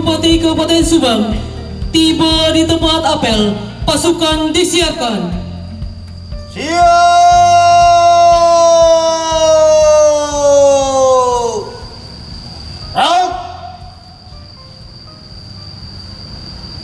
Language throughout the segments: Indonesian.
Bupati Kabupaten Subang tiba di tempat apel. Pasukan disiapkan. Siap! Rap!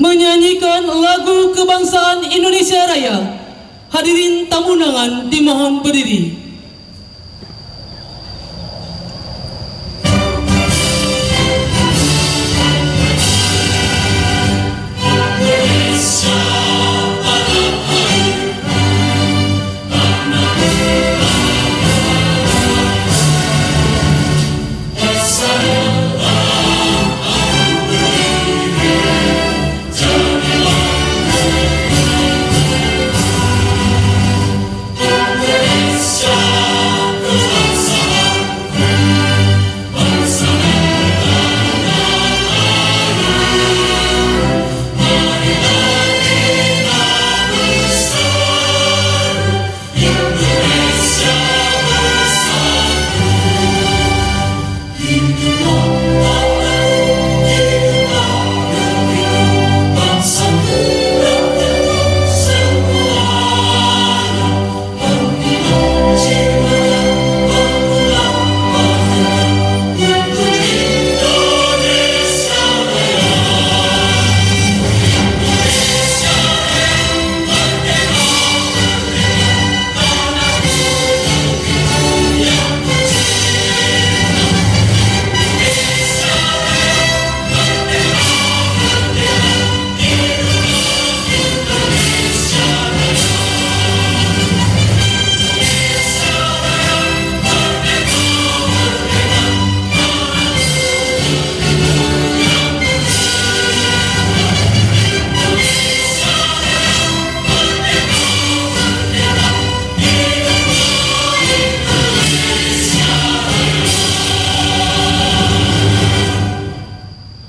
Menyanyikan lagu kebangsaan Indonesia Raya. Hadirin tamu undangan dimohon berdiri.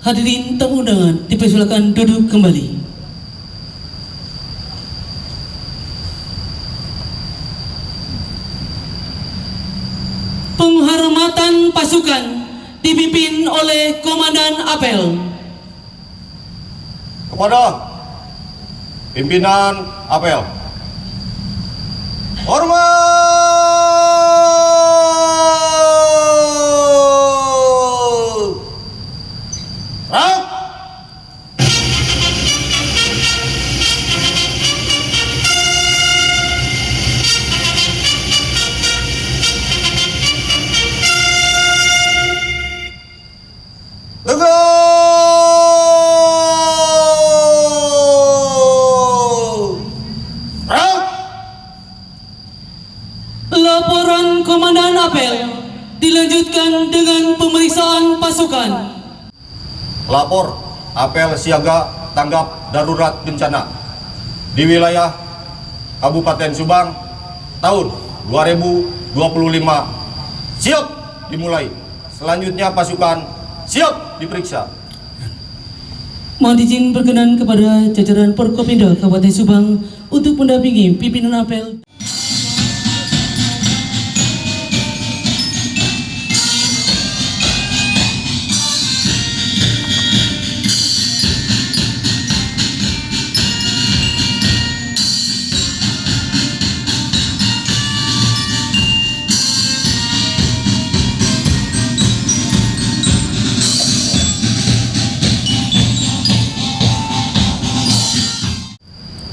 Hadirin tamu undangan dipersilakan duduk kembali. Penghormatan pasukan dipimpin oleh Komandan Apel. Kepada pimpinan apel. Hormat! Rap! Laporan Komandan Apel dilanjutkan dengan pemeriksaan pasukan. Lapor apel siaga tanggap darurat bencana di wilayah Kabupaten Subang tahun 2025 siap dimulai. Selanjutnya pasukan siap diperiksa. Mohon izin berkenan kepada jajaran Forkopimda Kabupaten Subang untuk mendampingi pimpinan apel.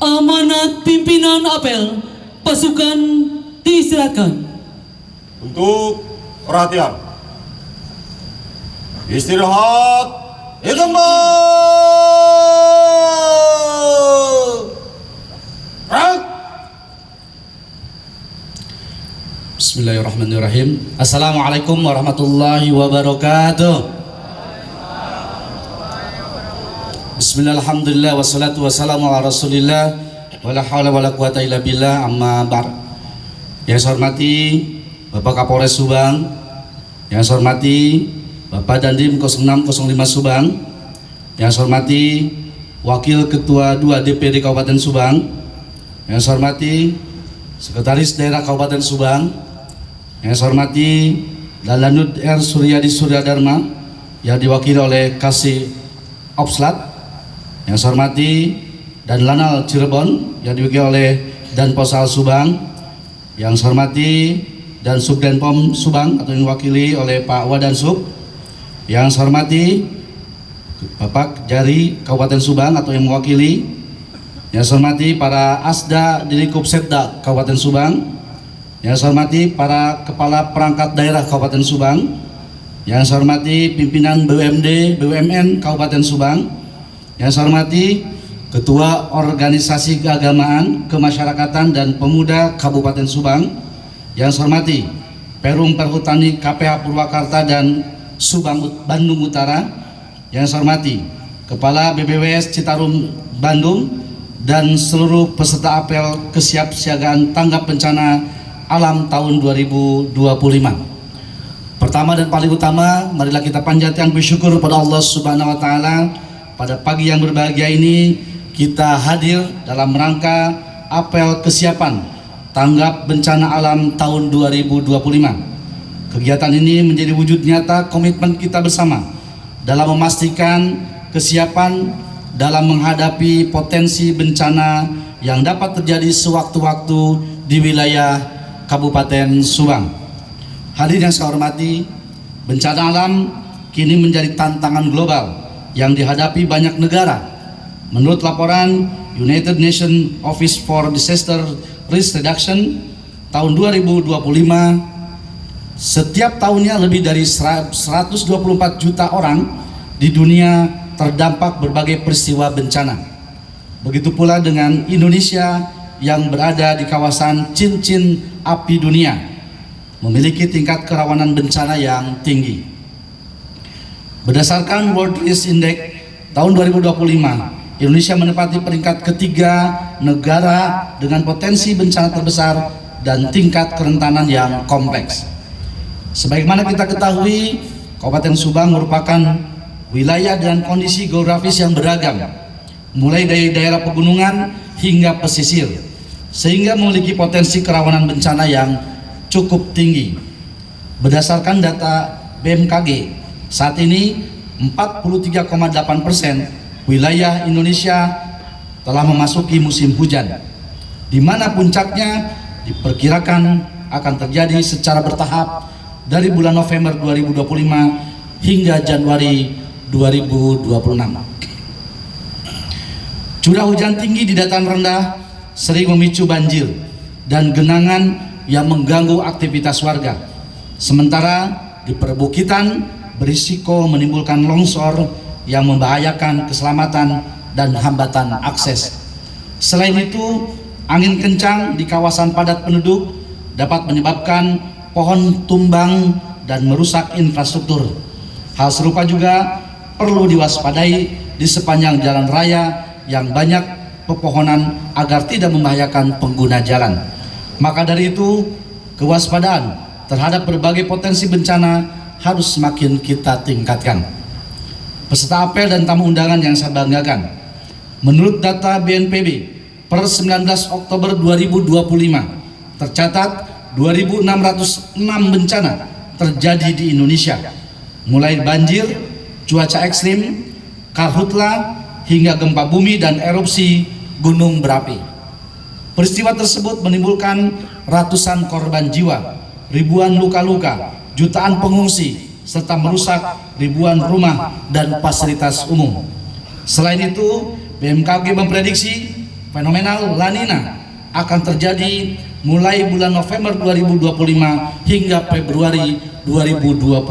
Amanat pimpinan apel, pasukan diistirahatkan. Untuk perhatian, istirahat di tempat. Rak. Bismillahirrahmanirrahim. Assalamualaikum warahmatullahi wabarakatuh. Bismillah, alhamdulillah, wassalatu wassalamu ala rasulillah, wala hawla wala quwata illa billah, amma ba'd. Yang saya hormati Bapak Kapolres Subang, yang saya hormati Bapak Dandim 0605 Subang, yang saya hormati Wakil Ketua 2 DPD Kabupaten Subang, yang saya hormati Sekretaris Daerah Kabupaten Subang, yang saya hormati Lalanut R. Suryadi Suryadharma yang diwakili oleh Kasih Opslat yang saya hormati, dan Lanal Cirebon yang diwakili oleh Danposal Subang yang saya hormati, dan Subdenpom Subang atau yang diwakili oleh Pak Wadansub yang saya hormati, Bapak Jari Kabupaten Subang atau yang mewakili, yang saya hormati para Asda Dilikup Setda Kabupaten Subang, yang saya hormati para Kepala Perangkat Daerah Kabupaten Subang, yang saya hormati pimpinan BUMD BUMN Kabupaten Subang, yang saya hormati Ketua Organisasi Keagamaan, Kemasyarakatan dan Pemuda Kabupaten Subang, yang saya hormati Perum Perhutani KPH Purwakarta dan Subang Bandung Utara, yang saya hormati Kepala BBWS Citarum Bandung dan seluruh peserta apel kesiapsiagaan tanggap bencana alam tahun 2025. Pertama dan paling utama, marilah kita panjatkan bersyukur pada Allah Subhanahu wa taala. Pada pagi yang berbahagia ini kita hadir dalam rangka apel kesiapan tanggap bencana alam tahun 2025. Kegiatan ini menjadi wujud nyata komitmen kita bersama dalam memastikan kesiapan dalam menghadapi potensi bencana yang dapat terjadi sewaktu-waktu di wilayah Kabupaten Subang. Hadirin yang saya hormati, bencana alam kini menjadi tantangan global yang dihadapi banyak negara. Menurut laporan United Nations Office for Disaster Risk Reduction tahun 2025, setiap tahunnya lebih dari 124 juta orang di dunia terdampak berbagai peristiwa bencana. Begitu pula dengan Indonesia yang berada di kawasan cincin api dunia, memiliki tingkat kerawanan bencana yang tinggi. Berdasarkan World Risk Index tahun 2025, Indonesia menempati peringkat ketiga negara dengan potensi bencana terbesar dan tingkat kerentanan yang kompleks. Sebagaimana kita ketahui, Kabupaten Subang merupakan wilayah dan kondisi geografis yang beragam, mulai dari daerah pegunungan hingga pesisir, sehingga memiliki potensi kerawanan bencana yang cukup tinggi. Berdasarkan data BMKG, saat ini 43,8% wilayah Indonesia telah memasuki musim hujan, di mana puncaknya diperkirakan akan terjadi secara bertahap dari bulan November 2025 hingga Januari 2026. Curah hujan tinggi di dataran rendah sering memicu banjir dan genangan yang mengganggu aktivitas warga. Sementara di perbukitan berisiko menimbulkan longsor yang membahayakan keselamatan dan hambatan akses. Selain itu, angin kencang di kawasan padat penduduk dapat menyebabkan pohon tumbang dan merusak infrastruktur. Hal serupa juga perlu diwaspadai di sepanjang jalan raya yang banyak pepohonan agar tidak membahayakan pengguna jalan. Maka dari itu, kewaspadaan terhadap berbagai potensi bencana harus semakin kita tingkatkan. Peserta apel dan tamu undangan yang saya banggakan, menurut data BNPB per 19 Oktober 2025 tercatat 2.606 bencana terjadi di Indonesia, mulai banjir, cuaca ekstrim, karhutla, hingga gempa bumi dan erupsi gunung berapi. Peristiwa tersebut menimbulkan ratusan korban jiwa, ribuan luka-luka, jutaan pengungsi, serta merusak ribuan rumah dan fasilitas umum. Selain itu, BMKG memprediksi fenomenal La Nina akan terjadi mulai bulan November 2025 hingga Februari 2026.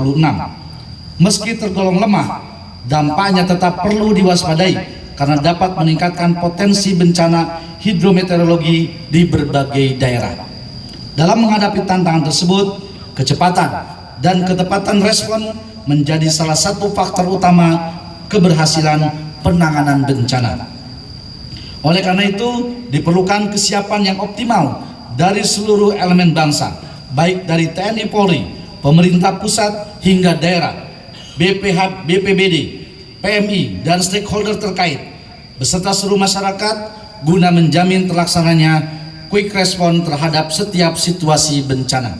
Meski tergolong lemah, dampaknya tetap perlu diwaspadai karena dapat meningkatkan potensi bencana hidrometeorologi di berbagai daerah. Dalam menghadapi tantangan tersebut, kecepatan dan ketepatan respon menjadi salah satu faktor utama keberhasilan penanganan bencana. Oleh karena itu, diperlukan kesiapan yang optimal dari seluruh elemen bangsa, baik dari TNI Polri, pemerintah pusat hingga daerah, BPH, BPBD, PMI, dan stakeholder terkait, beserta seluruh masyarakat guna menjamin terlaksananya quick respon terhadap setiap situasi bencana.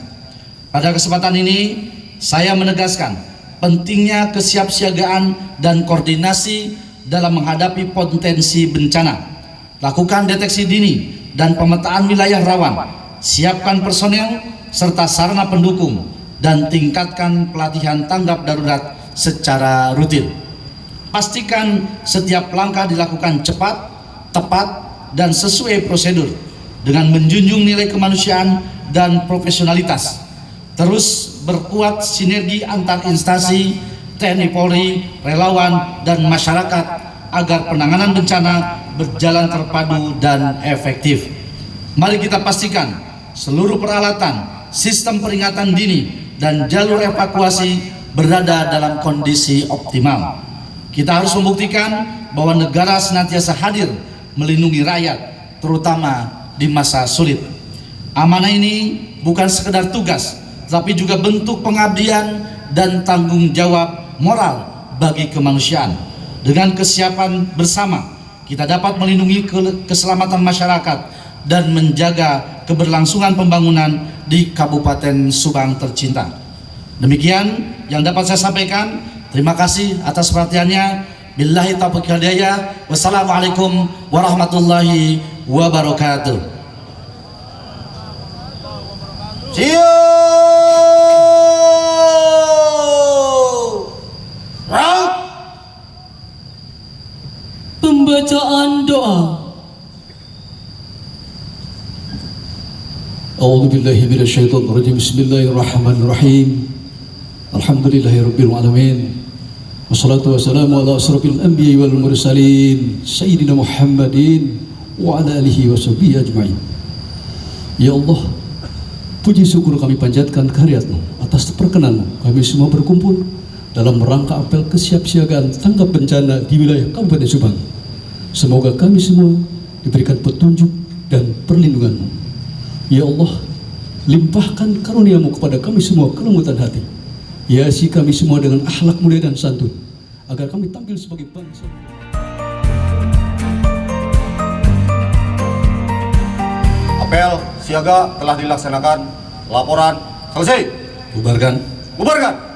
Pada kesempatan ini, saya menegaskan pentingnya kesiapsiagaan dan koordinasi dalam menghadapi potensi bencana. Lakukan deteksi dini dan pemetaan wilayah rawan. Siapkan personel serta sarana pendukung dan tingkatkan pelatihan tanggap darurat secara rutin. Pastikan setiap langkah dilakukan cepat, tepat, dan sesuai prosedur dengan menjunjung nilai kemanusiaan dan profesionalitas. Terus berkuat sinergi antar instansi, TNI Polri, relawan, dan masyarakat agar penanganan bencana berjalan terpadu dan efektif. Mari kita pastikan seluruh peralatan, sistem peringatan dini, dan jalur evakuasi berada dalam kondisi optimal. Kita harus membuktikan bahwa negara senantiasa hadir melindungi rakyat, terutama di masa sulit. Amanah ini bukan sekedar tugas, tapi juga bentuk pengabdian dan tanggung jawab moral bagi kemanusiaan. Dengan kesiapan bersama, kita dapat melindungi keselamatan masyarakat dan menjaga keberlangsungan pembangunan di Kabupaten Subang tercinta. Demikian yang dapat saya sampaikan. Terima kasih atas perhatiannya. Billahi taufiq wal hidayah. Wassalamualaikum warahmatullahi wabarakatuh. Gerak! Pembacaan doa. A'udzu billahi minasyaitonir rajim. Bismillahirrahmanirrahim. Alhamdulillahirabbil alamin. Wassalatu wassalamu ala asrofil anbiya'i wal mursalin sayyidina Muhammadin wa ala alihi washabihi ajma'in. Ya Allah, puji syukur kami panjatkan kehadirat-Mu atas perkenan-Mu. Kami semua berkumpul dalam rangka apel kesiapsiagaan tanggap bencana di wilayah Kabupaten Subang. Semoga kami semua diberikan petunjuk dan perlindungan-Mu. Ya Allah, limpahkan karunia-Mu kepada kami semua kelembutan hati. Hiasi kami semua dengan akhlak mulia dan santun, agar kami tampil sebagai bangsa. Apel siaga telah dilaksanakan. Laporan selesai. Bubarkan. Bubarkan.